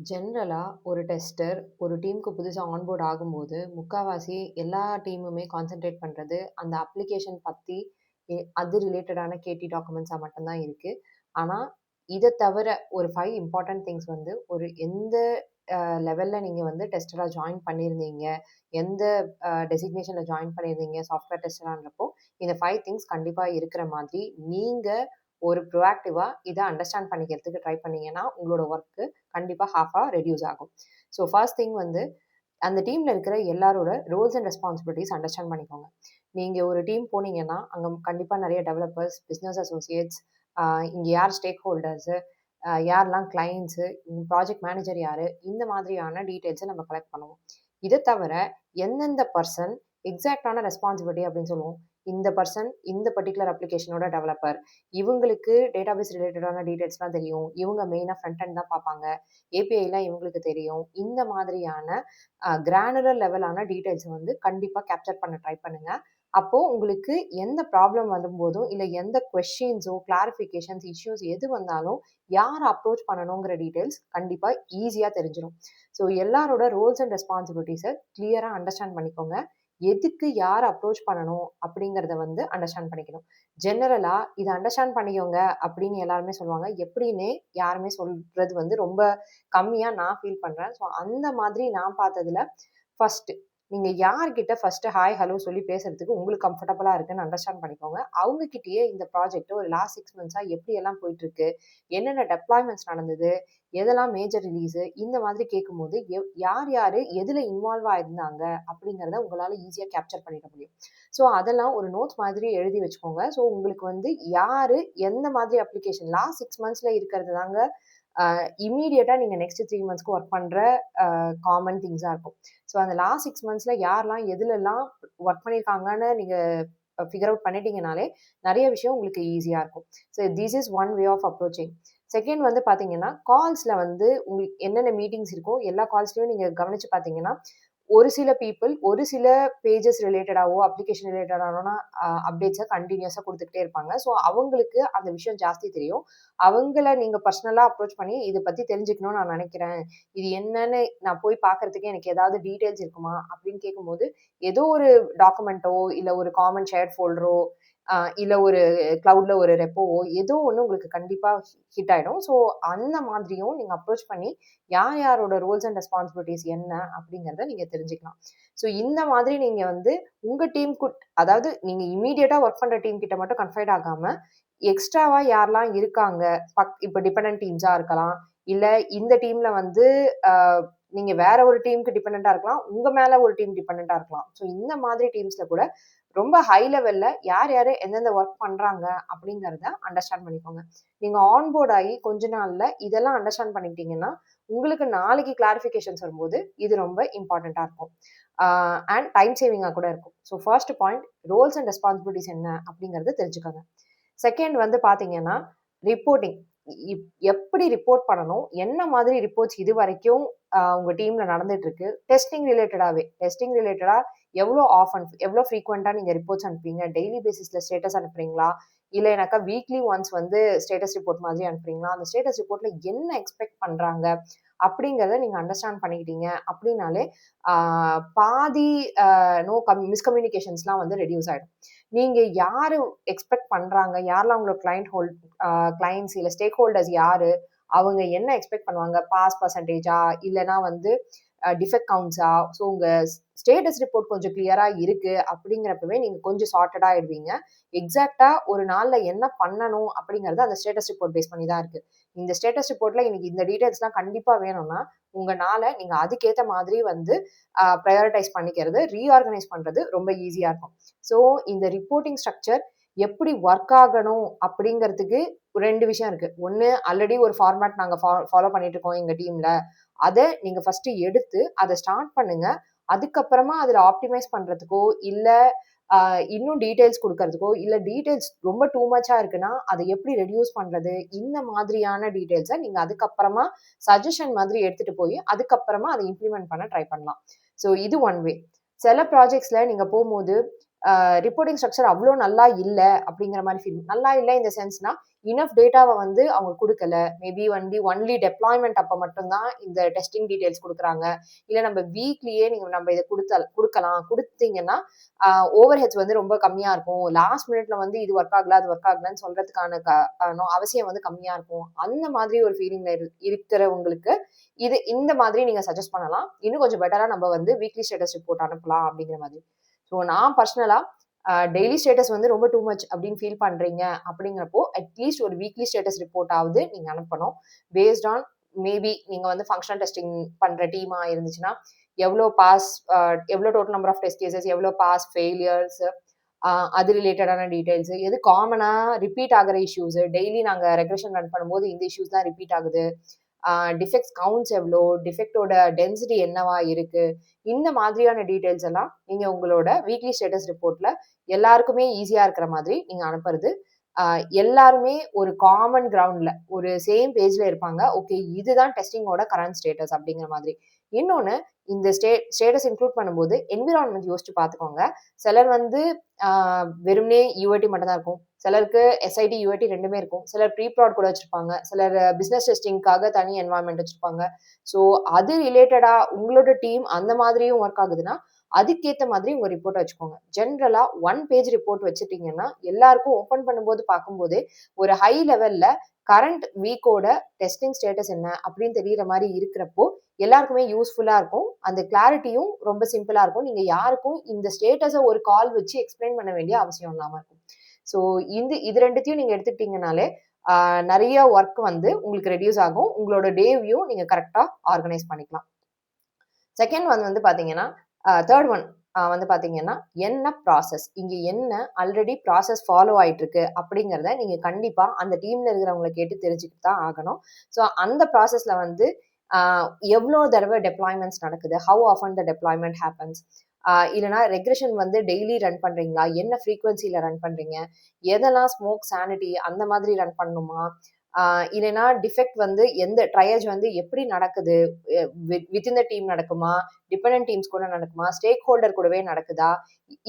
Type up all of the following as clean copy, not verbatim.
ஜென்ரலா ஒரு டெஸ்டர் ஒரு டீமுக்கு புதுசா ஆன்போர்ட் ஆகும்போது, முக்காவாசி எல்லா டீமுமே கான்சன்ட்ரேட் பண்றது, அந்த அப்ளிகேஷன் பத்தி அது ரிலேட்டடான கேடி டாக்குமெண்ட்ஸா மட்டும் தான் இருக்கு. ஆனா, இத தவிர ஒரு 5 இம்பார்ட்டன்ட் திங்ஸ் வந்து ஒரு எந்த லெவல்ல நீங்க வந்து டெஸ்டரா ஜாயின் பண்ணியிருந்தீங்க, எந்த டெசிக்னேஷன்ல ஜாயின் பண்ணியிருந்தீங்க சாஃப்ட்வேர் டெஸ்டரான்றப்போ, இந்த 5 திங்ஸ் கண்டிப்பா இருக்கிற மாதிரி, நீங்க ஒரு ப்ரோஆக்டிவா இத அண்டர்ஸ்டாண்ட் பண்ணிக்கிறதுக்கு ட்ரை பண்ணீங்கன்னா, உங்களோட ஒர்க் கண்டிப்பா ஹாஃபா ரெடியூஸ் ஆகும். ஸோ ஃபர்ஸ்ட் திங் வந்து அந்த டீம்ல இருக்கிற எல்லாரோட ரோல்ஸ் அண்ட் ரெஸ்பான்சிபிலிட்டிஸ் அண்டர்ஸ்டாண்ட் பண்ணிக்கோங்க. நீங்க ஒரு டீம் போனீங்கன்னா, அங்க கண்டிப்பா நெறைய டெவலப்பர்ஸ், பிசினஸ் அசோசியேட்ஸ், இங்க யார் ஸ்டேக் ஹோல்டர்ஸு, யாரெல்லாம் கிளையண்ட்ஸு, ப்ராஜெக்ட் மேனேஜர் யாரு, இந்த மாதிரியான டீட்டெயில்ஸ நம்ம கலெக்ட் பண்ணுவோம். இத தவிர எந்தெந்த பர்சன் எக்ஸாக்ட்டான ரெஸ்பான்சிபிலிட்டி அப்படின்னு சொல்லுவோம். இந்த பர்சன் இந்த பர்ட்டிகுலர் அப்ளிகேஷனோட டெவலப்பர். இவங்களுக்கு டேட்டாபேஸ் ரிலேட்டடான டீட்டெயில்ஸ்லாம் தெரியும். இவங்க மெயினா ஃப்ரண்ட் எண்ட் தான் பார்ப்பாங்க. ஏபிஐலாம் இவங்களுக்கு தெரியும். இந்த மாதிரியான கிரானுலர் லெவலான டீட்டெயில்ஸ வந்து கண்டிப்பா கேப்சர் பண்ண ட்ரை பண்ணுங்க. அப்போ உங்களுக்கு எந்த ப்ராப்ளம் வரும்போதும், இல்ல எந்த கொஸ்டின்ஸோ, கிளாரிஃபிகேஷன்ஸ், இஷ்யூஸ் எது வந்தாலும், யார அப்ரோச் பண்ணணுங்கிற டீட்டெயில்ஸ் கண்டிப்பா ஈஸியா தெரிஞ்சிரும். ஸோ எல்லாரோட ரோல்ஸ் அண்ட் ரெஸ்பான்சிபிலிட்டீஸ கிளியரா அண்டர்ஸ்டாண்ட் பண்ணிக்கோங்க. எதுக்கு யார அப்ரோச் பண்ணணும் அப்படிங்கிறத வந்து அண்டர்ஸ்டாண்ட் பண்ணிக்கணும். ஜெனரலா இத அண்டர்ஸ்டாண்ட் பண்ணிக்கோங்க அப்படின்னு எல்லாருமே சொல்லுவாங்க. எப்படின்னே யாருமே சொல்றது வந்து ரொம்ப கம்மியா நான் ஃபீல் பண்றேன். ஸோ அந்த மாதிரி நான் பார்த்ததுல ஃபர்ஸ்ட் நீங்க யார்கிட்ட ஃபர்ஸ்ட் ஹாய், ஹலோ சொல்லி பேசுறதுக்கு உங்களுக்கு கம்ஃபர்டபுளா இருக்குன்னு அண்டர்ஸ்டாண்ட் பண்ணிக்கோங்க. அவங்க கிட்டயே இந்த ப்ராஜெக்ட் ஒரு லாஸ்ட் 6 மந்த்ஸா எப்படியெல்லாம் போயிட்டுருக்கு, என்னென்ன டெப்ளாய்மென்ட்ஸ் நடந்தது, எதெல்லாம் மேஜர் ரிலீஸு இந்த மாதிரி கேட்கும்போது, யார் யாரு எதுல இன்வால்வ் ஆயிருந்தாங்க அப்படிங்கிறத உங்களால ஈஸியா கேப்சர் பண்ணிட முடியும். ஸோ அதெல்லாம் ஒரு நோட்ஸ் மாதிரி எழுதி வச்சுக்கோங்க. ஸோ உங்களுக்கு வந்து யாரு எந்த மாதிரி அப்ளிகேஷன் லாஸ்ட் 6 மந்த்ஸ்ல இருக்கிறது தாங்க இம்மீடியட்டா நீங்க நெக்ஸ்ட் 3 மந்த்ஸ்க்கு ஒர்க் பண்ற காமன் திங்ஸா இருக்கும். ஸோ அந்த லாஸ்ட் 6 மந்த்ஸ்ல யாரெல்லாம் எதுலலாம் ஒர்க் பண்ணியிருக்காங்கன்னு நீங்க ஃபிகர் அவுட் பண்ணிட்டீங்கனாலே, நெறைய விஷயம் உங்களுக்கு ஈஸியா இருக்கும். So this is one way of approaching. Second வந்து பார்த்தீங்கன்னா, கால்ஸ்ல வந்து உங்களுக்கு என்னென்ன மீட்டிங்ஸ் இருக்கோ, எல்லா கால்ஸ்லயும் நீங்க கவனிச்சு பார்த்தீங்கன்னா, ஒரு சில பீப்பிள் ஒரு சில பேஜஸ் ரிலேட்டடாவோ, அப்ளிகேஷன் ரிலேட்டடான அப்டேட்ஸ கன்டினியூஸா குடுத்துக்கிட்டே இருப்பாங்க. ஸோ அவங்களுக்கு அந்த விஷயம் ஜாஸ்தி தெரியும். அவங்கள நீங்க பர்சனலா அப்ரோச் பண்ணி, "இத பத்தி தெரிஞ்சுக்கணும்னு நான் நெனைக்கிறேன். இது என்னன்னு நான் போய் பார்க்கறதுக்கு எனக்கு ஏதாவது டீட்டெயில்ஸ் இருக்குமா?" அப்படின்னு கேட்கும்போது, ஏதோ ஒரு டாக்குமெண்ட்டோ, இல்ல ஒரு காமன் ஷேர்ட் ஃபோல்டரோ, இல்ல ஒரு கிளவுட்ல ஒரு ரெப்போவோ ஏதோ ஒண்ணு உங்களுக்கு கண்டிப்பா ஹிட் ஆயிடும். ஸோ அந்த மாதிரியும் நீங்க அப்ரோச் பண்ணி, யார் யாரோட ரோல்ஸ் அண்ட் ரெஸ்பான்சிபிலிட்டீஸ் என்ன அப்படிங்கிறத நீங்க தெரிஞ்சுக்கலாம். ஸோ இந்த மாதிரி நீங்க வந்து உங்க அதாவது நீங்க இம்மீடியட்டா ஒர்க் பண்ற டீம் கிட்ட மட்டும் கன்ஃபைட் ஆகாம, எக்ஸ்ட்ராவா யாரெல்லாம் இருக்காங்க, இப்ப டிபெண்டன்ட் டீம்ஸா இருக்கலாம். இல்ல இந்த டீம்ல வந்து அ நீங்க வேற ஒரு டீம்க்கு டிபெண்டன்ட்டா இருக்கலாம். உங்க மேல ஒரு டீம் டிபெண்டன்ட்டா இருக்கலாம். ஸோ இந்த மாதிரி டீம்ஸ்ல கூட ரொம்ப ஹை லெவல்ல யார் யாரு எந்தெந்த ஒர்க் பண்றாங்க அப்படிங்கிறத அண்டர்ஸ்டாண்ட் பண்ணிக்கோங்க. நீங்க ஆன்போர்ட் ஆகி கொஞ்ச நாள்ல இதெல்லாம் அண்டர்ஸ்டாண்ட் பண்ணிக்கிட்டீங்கன்னா, உங்களுக்கு நாளைக்கு கிளாரிஃபிகேஷன்ஸ் வரும்போது இது ரொம்ப இம்பார்ட்டன்ட்டா இருக்கும். அண்ட் டைம் சேவிங்கா கூட இருக்கும். So first point roles and responsibilities என்ன அப்படிங்கிறத தெரிஞ்சுக்கோங்க. செகண்ட் வந்து பார்த்தீங்கன்னா, ரிப்போர்ட்டிங். எப்படி ரிப்போர்ட் பண்ணணும்? என்ன மாதிரி ரிப்போர்ட்ஸ் இதுவரைக்கும் உங்க டீம்ல நடந்துட்டு இருக்கு? டெஸ்டிங் ரிலேட்டடா எவ்வளோ ஃப்ரீக்வென்ட்டா நீங்க ரிப்போர்ட்ஸ் அனுப்புறீங்க? டெய்லி பேசிஸ்ல ஸ்டேட்டஸ் அனுப்புறீங்களா? இல்லைனாக்கா வீக்லி ஒன்ஸ் வந்து ஸ்டேட்டஸ் ரிப்போர்ட் மாதிரி அனுப்புறீங்களா? அந்த ஸ்டேட்டஸ் ரிப்போர்ட்ல என்ன எக்ஸ்பெக்ட் பண்றாங்க? அப்படிங்கிறத நீங்க அண்டர்ஸ்டாண்ட் பண்ணிக்கிட்டீங்க அப்படின்னாலே, ஆ பாதி மிஸ்கம்யூனிகேஷன்ஸ்லாம் வந்து ரெடியூஸ் ஆயிடும். நீங்க யாரு எக்ஸ்பெக்ட் பண்றாங்க? யாரெல்லாம் உங்களோட கிளையண்ட்ஸ் இல்ல ஸ்டேக் ஹோல்டர்ஸ் யாரு? அவங்க என்ன எக்ஸ்பெக்ட் பண்ணுவாங்க? பாஸ் பெர்சன்டேஜா? இல்லன்னா வந்து டிஃபெக்ட் கவுண்ட்ஸா? ஸோ உங்க ஸ்டேட்டஸ் ரிப்போர்ட் கொஞ்சம் கிளியரா இருக்கு அப்படிங்கிறப்பவே நீங்க கொஞ்சம் சார்ட்டடா ஆயிடுவீங்க. எக்ஸாக்ட்டா ஒரு நாள்ல என்ன பண்ணணும் அப்படிங்கிறது அந்த ஸ்டேட்டஸ் ரிப்போர்ட் பேஸ் பண்ணி தான் இருக்கு. இந்த ஸ்டேட்டஸ் ரிப்போர்ட்ல இன்னைக்கு இந்த டீட்டெயில்ஸ்லாம் கண்டிப்பா வேணும்னா, உங்க நாள நீங்க அதுக்கேத்த மாதிரி வந்து பிரையாரிடைஸ் பண்ணிக்கிறது, ரீஆர்கனைஸ் பண்றது ரொம்ப ஈஸியா இருக்கும். ஸோ இந்த ரிப்போர்ட்டிங் ஸ்ட்ரக்சர் எப்படி ஒர்க் ஆகணும் அப்படிங்கிறதுக்கு 2 விஷயம் இருக்கு. ஒண்ணு ஆல்ரெடி ஒரு ஃபார்மேட் நாங்க ஃபாலோ பண்ணிட்டு இருக்கோம் எங்க டீம்ல. அத நீங்க ஃபர்ஸ்ட் எடுத்து அத ஸ்டார்ட் பண்ணுங்க. அதுக்கப்புறமா அதுல ஆப்டிமைஸ் பண்றதுக்கோ, இல்ல இன்னும் டீட்டெயில்ஸ் குடுக்கறதுக்கோ, இல்ல டீட்டெயில்ஸ் ரொம்ப டூ மச்சா இருக்குன்னா, அத எப்படி ரெடியூஸ் பண்றது? இந்த மாதிரியான டீட்டெயில்ஸ நீங்க அதுக்கப்புறமா சஜஷன் மாதிரி எடுத்துட்டு போய், அதுக்கப்புறமா அத இம்ப்ளிமெண்ட் பண்ண ட்ரை பண்ணலாம். ஸோ இது ஒன் வே. சில ப்ராஜெக்ட்ஸ்ல நீங்க போம்போது, ரிப்போர்ட்டிங் ஸ்ட்ரக்சர் அவ்வளோ நல்லா இல்லை அப்படிங்கிற மாதிரி ஃபீல். நல்லா இல்லை இந்த சென்ஸ்னா இனஃப் டேட்டாவை வந்து அவங்க கொடுக்கல. மேபி வந்து ஒன்லி டெப்ளாய்மெண்ட் அப்போ மட்டும்தான் இந்த டெஸ்டிங் டீடைல்ஸ் கொடுக்குறாங்க. இல்லை நம்ம வீக்லியே நீங்கள் நம்ம இதை கொடுக்கலாம். கொடுத்தீங்கன்னா ஓவர் ஹெட்ஸ் வந்து ரொம்ப கம்மியாக இருக்கும். லாஸ்ட் மினிட்ல வந்து இது ஒர்க் ஆகல அது ஒர்க் ஆகலன்னு சொல்றதுக்கான அவசியம் வந்து கம்மியாக இருக்கும். அந்த மாதிரி ஒரு ஃபீலிங்ல இருக்கிறவங்களுக்கு இந்த மாதிரி நீங்க சஜஸ்ட் பண்ணலாம். இன்னும் கொஞ்சம் பெட்டரா நம்ம வந்து வீக்லி ஸ்டேட்டஸ் ரிப்போர்ட் அனுப்பலாம் அப்படிங்கிற மாதிரி. ஸோ நான் பர்சனலா டெய்லி ஸ்டேட்டஸ் வந்து ரொம்ப டூ மச் அப்படின்னு ஃபீல் பண்றீங்க அப்படிங்கிறப்போ அட்லீஸ்ட் ஒரு வீக்லி ஸ்டேட்டஸ் ரிப்போர்ட் ஆகுது நீங்க அனுப்பணும். பேஸ்ட் ஆன் மேபி நீங்க வந்து ஃபங்க்ஷனல் டெஸ்டிங் பண்ற டீமா இருந்துச்சுன்னா எவ்வளோ எவ்வளோ total number of test cases, எவ்வளோ பாஸ் ஃபெயிலியர்ஸ், அது ரிலேட்டடான டீடைல்ஸ், எது காமனா ரிப்பீட் ஆகிற இஷ்யூஸ், டெய்லி நாங்க ரெக்ரெஷன் ரன் பண்ணும்போது இந்த இஷ்யூஸ் தான் ரிப்பீட் ஆகுது, டிஃபெக்ட்ஸ் கவுண்ட்ஸ் எவ்வளோ, டிஃபெக்டோட டென்சிட்டி என்னவா இருக்கு, இந்த மாதிரியான டீடைல்ஸ் எல்லாம் நீங்க உங்களோட வீக்லி ஸ்டேட்டஸ் ரிப்போர்ட்ல எல்லாருக்குமே ஈஸியா இருக்கிற மாதிரி நீங்க அனுப்புறது. எல்லாருமே ஒரு காமன் கிரவுண்ட்ல ஒரு சேம் பேஜ்ல இருப்பாங்க. ஓகே இதுதான் டெஸ்டிங்கோட கரண்ட் ஸ்டேட்டஸ் அப்படிங்கிற மாதிரி. இன்னொன்னு இந்த ஸ்டேட்டஸ் இன்க்ளூட் பண்ணும்போது என்விரான்மெண்ட் யோசிச்சு பார்த்துக்கோங்க. சிலர் வந்து வெறும்னே யூஐடி மட்டும் தான் இருக்கும். சிலருக்கு எஸ்ஐடி யூஐடி ரெண்டுமே இருக்கும். சிலர் ப்ரீ ப்ராட் கூட வச்சிருப்பாங்க. சிலர் பிசினஸ் டெஸ்டிங்காக தனி என்வாயன்மெண்ட் வச்சிருப்பாங்க. ஸோ அது ரிலேட்டடா உங்களோட டீம் அந்த மாதிரியும் ஒர்க் ஆகுதுன்னா அதுக்கேற்ற மாதிரி உங்க ரிப்போர்ட் வச்சுக்கோங்க. ஜென்ரலா 1 பேஜ் ரிப்போர்ட் வச்சுட்டீங்கன்னா எல்லாருக்கும் ஓப்பன் பண்ணும்போது பார்க்கும்போதே ஒரு ஹை லெவல்ல கரண்ட் வீக்கோட டெஸ்டிங் ஸ்டேட்டஸ் என்ன அப்படின்னு தெரியற மாதிரி இருக்கிறப்போ எல்லாருக்குமே யூஸ்ஃபுல்லா இருக்கும். அந்த கிளாரிட்டியும் ரொம்ப சிம்பிளா இருக்கும். நீங்க யாருக்கும் இந்த ஸ்டேட்டஸை ஒரு கால் வச்சு எக்ஸ்பிளைன் பண்ண வேண்டிய அவசியம் இல்லாம இருக்கும். ஸோ இது ரெண்டுத்தையும் நீங்க எடுத்துக்கிட்டீங்கனாலே நிறைய ஒர்க் வந்து உங்களுக்கு ரெடியூஸ் ஆகும். உங்களோட டேவையும் நீங்க கரெக்டா ஆர்கனைஸ் பண்ணிக்கலாம். செகண்ட் வந்து பாத்தீங்கன்னா தேர்ட் ஒன் வந்து பாத்தீங்கன்னா என்ன ப்ராசஸ், இங்க என்ன ஆல்ரெடி ப்ராசஸ் ஃபாலோ ஆயிட்டு இருக்கு அப்படிங்கிறத நீங்க கண்டிப்பா அந்த டீம்ல இருக்கிறவங்களை கேட்டு தெரிஞ்சுக்கிட்டு தான் ஆகணும். ஸோ அந்த ப்ராசஸ்ல வந்து எவ்வளோ தடவை டெப்ளாய்மெண்ட்ஸ் நடக்குது, how often the deployment happens, இல்லைனா ரெக்ரெஷன் வந்து டெய்லி ரன் பண்றீங்களா, என்ன ஃப்ரீக்வன்சில ரன் பண்றீங்க, எதெல்லாம் ஸ்மோக் சானிட்டி அந்த மாதிரி ரன் பண்ணணுமா, இல்லைனா டிஃபெக்ட் வந்து எந்த ட்ரையேஜ் வந்து எப்படி நடக்குது, வித்தின் த டீம் நடக்குமா, டிபெண்டன்ட் டீம்ஸ் கூட நடக்குமா, ஸ்டேக் ஹோல்டர் கூடவே நடக்குதா,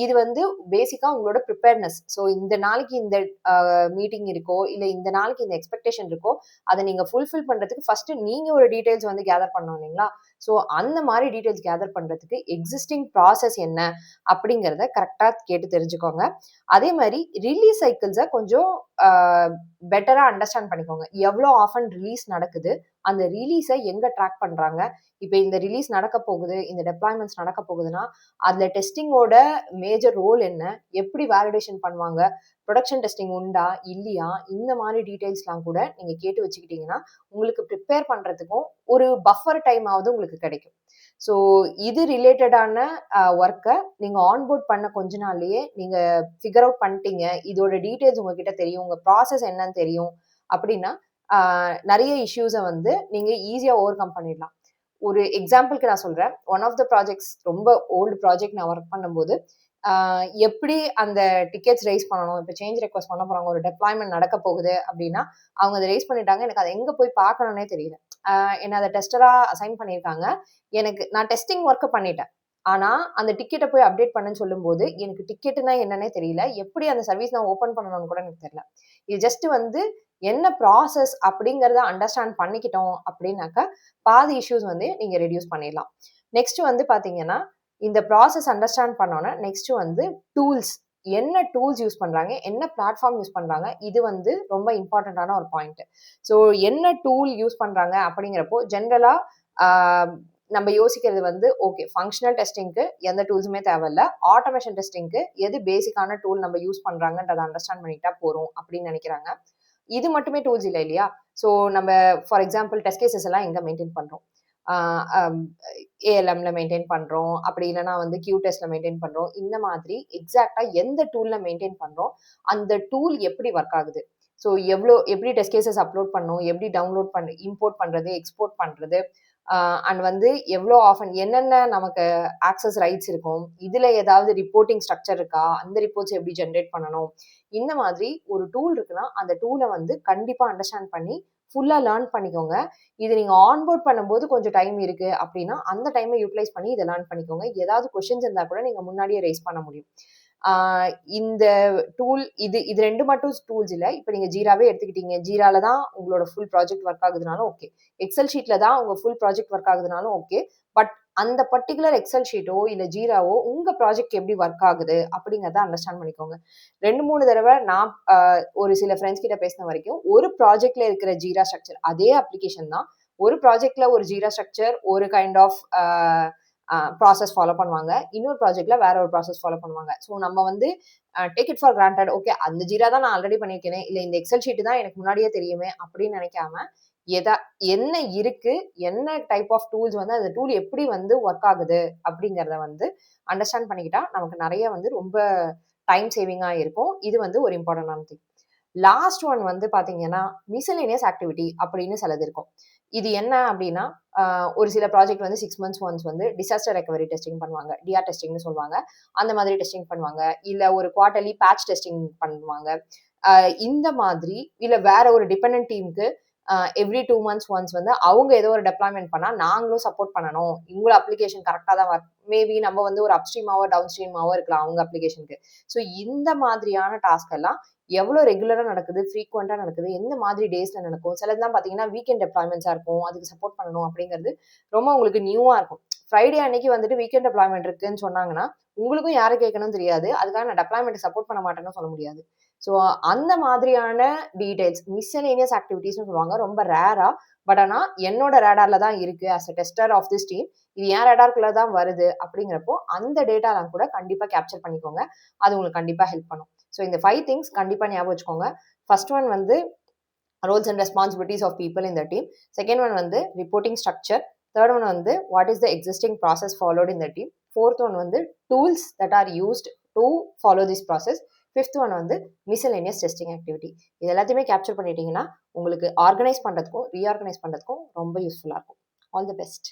இது வந்து பேசிக்கா உங்களோட ப்ரிப்பேர்னஸ். ஸோ இந்த நாளைக்கு இந்த மீட்டிங் இருக்கோ இல்லை இந்த நாளைக்கு இந்த எக்ஸ்பெக்டேஷன் இருக்கோ அதை நீங்க ஃபுல்ஃபில் பண்றதுக்கு ஃபர்ஸ்ட் நீங்க ஒரு டீடைல்ஸ் வந்து கேதர் பண்ணணும் இல்லைங்களா. ஸோ அந்த மாதிரி டீடைல்ஸ் கேதர் பண்றதுக்கு எக்ஸிஸ்டிங் ப்ராசஸ் என்ன அப்படிங்கிறத கரெக்டா கேட்டு தெரிஞ்சுக்கோங்க. அதே மாதிரி ரிலீஸ் சைக்கிள்ஸை கொஞ்சம் பெட்டரா அண்டர்ஸ்டாண்ட் பண்ணிக்கோங்க. எவ்வளோ ஆஃபன் ரிலீஸ் நடக்குது, அந்த ரிலீஸை எங்க ட்ராக் பண்றாங்க, இப்போ இந்த ரிலீஸ் நடக்க போகுது, இந்த டெப்ளாய்மெண்ட்ஸ் நடக்க போகுதுன்னா அதுல டெஸ்டிங்கோட மேஜர் ரோல் என்ன, எப்படி வேலிடேஷன் பண்ணுவாங்க, ப்ரொடக்ஷன் டெஸ்டிங் உண்டா இல்லையா, இந்த மாதிரி டீடைல்ஸ்லாம் கூட நீங்க கேட்டு வச்சுக்கிட்டீங்கன்னா உங்களுக்கு ப்ரிப்பேர் பண்றதுக்கும் ஒரு பஃபர் டைம் ஆகுது உங்களுக்கு கிடைக்கும். ஸோ இது ரிலேட்டடான ஒர்க்கை நீங்க ஆன்போர்ட் பண்ண கொஞ்ச நாள்லயே நீங்க ஃபிகர் அவுட் பண்ணிட்டீங்க, இதோட டீடைல்ஸ் உங்ககிட்ட தெரியும், உங்க ப்ராசஸ் என்னன்னு தெரியும் அப்படின்னா நிறைய இஷ்யூஸை வந்து நீங்க ஈஸியா ஓவர் கம் பண்ணிடலாம். ஒரு எக்ஸாம்பிளுக்கு நான் சொல்றேன். ஒன் ஆஃப் த ப்ராஜெக்ட்ஸ் ரொம்ப ஓல்டு ப்ராஜெக்ட் நான் ஒர்க் பண்ணும்போது எப்படி அந்த டிக்கெட்ஸ் ரைஸ் பண்ணணும், இப்போ சேஞ்ச் ரெக்வஸ்ட் பண்ண போறாங்க, ஒரு டெப்ளாய்மெண்ட் நடக்க போகுது அப்படின்னா அவங்க அதை ரைஸ் பண்ணிட்டாங்க, எனக்கு அதை எங்க போய் பார்க்கணும்னே தெரியல. என்ன அதை டெஸ்டரா அசைன் பண்ணியிருக்காங்க, நான் டெஸ்டிங் ஒர்க்கை பண்ணிட்டேன், ஆனா அந்த டிக்கெட்டை போய் அப்டேட் பண்ணுன்னு சொல்லும்போது எனக்கு டிக்கெட்டுனா என்னன்னே தெரியல, எப்படி அந்த சர்வீஸ் நான் ஓப்பன் பண்ணணும்னு கூட எனக்கு தெரியல. இது ஜஸ்ட் வந்து என்ன ப்ராசஸ் அப்படிங்கிறத அண்டர்ஸ்டாண்ட் பண்ணிக்கிட்டோம் அப்படின்னாக்கா பாதி இஷ்யூஸ் வந்து நீங்க ரெடியூஸ் பண்ணிடலாம். நெக்ஸ்ட் வந்து பாத்தீங்கன்னா இந்த ப்ராசஸ் அண்டர்ஸ்டாண்ட் பண்ணோன்னா நெக்ஸ்ட் வந்து டூல்ஸ், என்ன டூல்ஸ் யூஸ் பண்றாங்க, என்ன பிளாட்ஃபார்ம் யூஸ் பண்றாங்க, இது வந்து ரொம்ப இம்பார்ட்டன்டான ஒரு பாயிண்ட். ஸோ என்ன டூல் யூஸ் பண்றாங்க அப்படிங்கிறப்போ ஜென்ரலா நம்ம யோசிக்கிறது வந்து ஓகே ஃபங்க்ஷனல் டெஸ்டிங்க்கு எந்த டூல்ஸுமே தேவையில்ல, ஆட்டோமேஷன் டெஸ்டிங்க்கு எது பேசிக்கான டூல் நம்ம யூஸ் பண்றாங்கன்றதை அண்டர்ஸ்டாண்ட் பண்ணிட்டா போறோம் அப்படின்னு நினைக்கிறாங்க. இது மட்டுமே டூல்ஸ் இல்லை இல்லையா. ஸோ நம்ம ஃபார் எக்ஸாம்பிள் டெஸ்ட் கேசஸ் எல்லாம் எங்க மெயின்டைன் பண்றோம், ஏஎல்எம்ல மெயின்டைன் பண்றோம், அப்படி இல்லைன்னா வந்து கியூ டெஸ்ட்ல மெயின்டைன் பண்றோம். இந்த மாதிரி எக்ஸாக்டா எந்த டூல்ல மெயின்டைன் பண்றோம், அந்த டூல் எப்படி ஒர்க் ஆகுது, ஸோ எப்படி டெஸ்ட் கேசஸ் அப்லோட் பண்ணும், எப்படி டவுன்லோட் பண்ண இம்போர்ட் பண்றது, எக்ஸ்போர்ட் பண்றது, அண்ட் வந்து எவ்வளோ ஆஃபன் என்னென்ன நமக்கு ஆக்சஸ் ரைட்ஸ் இருக்கும், இதுல ஏதாவது ரிப்போர்ட்டிங் ஸ்ட்ரக்சர் இருக்கா, அந்த ரிப்போர்ட்ஸ் எப்படி ஜென்ரேட் பண்ணணும், இந்த மாதிரி ஒரு டூல் இருக்குன்னா அந்த டூலை வந்து கண்டிப்பா அண்டர்ஸ்டாண்ட் பண்ணி ஃபுல்லா லேர்ன் பண்ணிக்கோங்க. இது நீங்க ஆன்போர்ட் பண்ணும்போது கொஞ்சம் டைம் இருக்கு அப்படின்னா அந்த டைமை யூட்டிலைஸ் பண்ணி இதை லேர்ன் பண்ணிக்கோங்க. ஏதாவது கொஸ்டின்ஸ் இருந்தா கூட நீங்க முன்னாடியே ரைஸ் பண்ண முடியும். இந்த டூல் இது 2 மட்டும் டூல்ஸ் இல்ல. இப்ப நீங்க ஜீராவே எடுத்துக்கிட்டீங்க. ஜீரால தான் உங்களோட ஃபுல் ப்ராஜெக்ட் ஒர்க் ஆகுதுனாலும் ஓகே. எக்ஸெல் ஷீட்ல தான் உங்க ஃபுல் ப்ராஜெக்ட் ஒர்க் ஆகுதுனாலும் ஓகே. பட் அந்த பர்ட்டிகுலர் எக்ஸெல் ஷீட்டோ, இல்ல ஜீராவோ உங்க ப்ராஜெக்ட் எப்படி ஒர்க் ஆகுது அப்படிங்கிறத அண்டர்ஸ்டாண்ட் பண்ணிக்கோங்க. 2, 3 தடவ நான் ஒரு சில ஃப்ரெண்ட்ஸ் கிட்ட பேசின வரைக்கும், ஒரு ப்ராஜெக்ட்ல இருக்கிற ஜீரா ஸ்ட்ரக்சர் அதே அப்ளிகேஷன் தான். ஒரு ப்ராஜெக்ட்ல ஒரு ஜீரா ஸ்ட்ரக்சர், ஒரு கைண்ட் ஆஃப் ப்ராசஸ் ஃபாலோ பண்ணுவாங்க. இன்னொரு ப்ராஜெக்ட்ல வேற ஒரு ப்ராசஸ் ஃபாலோ பண்ணுவாங்க. ஸோ நம்ம வந்து take it for granted. Okay, அந்த ஜீரா தான் நான் ஆல்ரெடி பண்ணியிருக்கேனே, இல்ல இந்த எக்ஸெல் ஷீட் தான் எனக்கு முன்னாடியே தெரியுமே அப்படின்னு நினைக்காம, எதா என்ன இருக்கு, என்ன டைப் ஆஃப் டூல்ஸ் வந்து அந்த டூல் எப்படி வந்து ஒர்க் ஆகுது அப்படிங்கிறத வந்து அண்டர்ஸ்டாண்ட் பண்ணிக்கிட்டா நமக்கு நிறைய வந்து ரொம்ப டைம் சேவிங்கா இருக்கும். இது வந்து ஒரு இம்பார்ட்டன்டான திங். லாஸ்ட் ஒன் வந்து பாத்தீங்கன்னா மிசலேனியஸ் ஆக்டிவிட்டி அப்படின்னு சிலது இருக்கும். இது என்ன அப்படின்னா ஒரு சில ப்ராஜெக்ட் வந்து 6 months ஒன்ஸ் வந்து டிசாஸ்டர் ரெக்கவரி டெஸ்டிங் பண்ணுவாங்க. டிஆர் டெஸ்டிங்னு சொல்லுவாங்க. அந்த மாதிரி டெஸ்டிங் பண்ணுவாங்க. இல்ல ஒரு குவார்டர்லி பேட்ச் டெஸ்டிங் பண்ணுவாங்க. இந்த மாதிரி இல்ல வேற ஒரு டிபெண்டன்ட் டீமுக்கு எவ்ரி 2 months ஒன்ஸ் வந்து அவங்க ஏதோ ஒரு டெப்ளாய்மெண்ட் பண்ணா நாங்களும் சப்போர்ட் பண்ணணும். உங்களோட அப்ளிகேஷன் கரெக்டா தான் மேபி நம்ம வந்து ஒரு அப்ஸ்ட்ரீமாவோ டவுன் ஸ்ட்ரீமாவோ இருக்கலாம் அவங்க அப்ளிகேஷனுக்கு. ஸோ இந்த மாதிரியான டாஸ்க் எல்லாம் எவ்வளோ ரெகுலரா நடக்குது, ஃப்ரீக்வெண்டா நடக்குது, எந்த மாதிரி டேஸ்ல நடக்கும். சிலதுலாம் பார்த்தீங்கன்னா வீக்கெண்ட் டெப்ளாய்மெண்ட்ஸா இருக்கும். அதுக்கு சப்போர்ட் பண்ணணும் அப்படிங்கிறது ரொம்ப உங்களுக்கு நியூவா இருக்கும். ஃப்ரைடே அன்னைக்கு வந்துட்டு வீக்கெண்ட் டெப்ளாய்மெண்ட் இருக்குன்னு சொன்னாங்கன்னா, உங்களுக்கும் யாரை கேட்கணும்னு தெரியாது. அதுக்காக நான் டெப்ளாய்மெண்ட் சப்போர்ட் பண்ண மாட்டேன்னு சொல்ல முடியாது. ஸோ அந்த மாதிரியான டீடைல்ஸ் மிஸ்செலேனியஸ் ஆக்டிவிட்டீஸ்னு சொல்லுவாங்க. ரொம்ப ரேரா. பட் ஆனா என்னோட ரேடார்ல தான் இருக்கு as a tester of this team. இது என் ரேடார்க்குள்ள தான் வருது அப்படிங்கிறப்போ அந்த டேட்டாலாம் கூட கண்டிப்பா கேப்சர் பண்ணிக்கோங்க. அது உங்களுக்கு கண்டிப்பா ஹெல்ப் பண்ணும். ஸோ இந்த 5 திங்ஸ் கண்டிப்பா ஞாபகம் வச்சுக்கோங்க. ஃபர்ஸ்ட் ஒன் வந்து roles and responsibilities of people in the team. Second one வந்து reporting structure. Third one வந்து what is the existing process followed in the team. Fourth one வந்து tools that are used to follow this process. Fifth one வந்து miscellaneous testing activity. இது எல்லாத்தையுமே capture பண்ணிட்டீங்கன்னா உங்களுக்கு organise பண்றதுக்கும் reorganise பண்றதுக்கும் ரொம்ப யூஸ்ஃபுல்லா இருக்கும். All the best.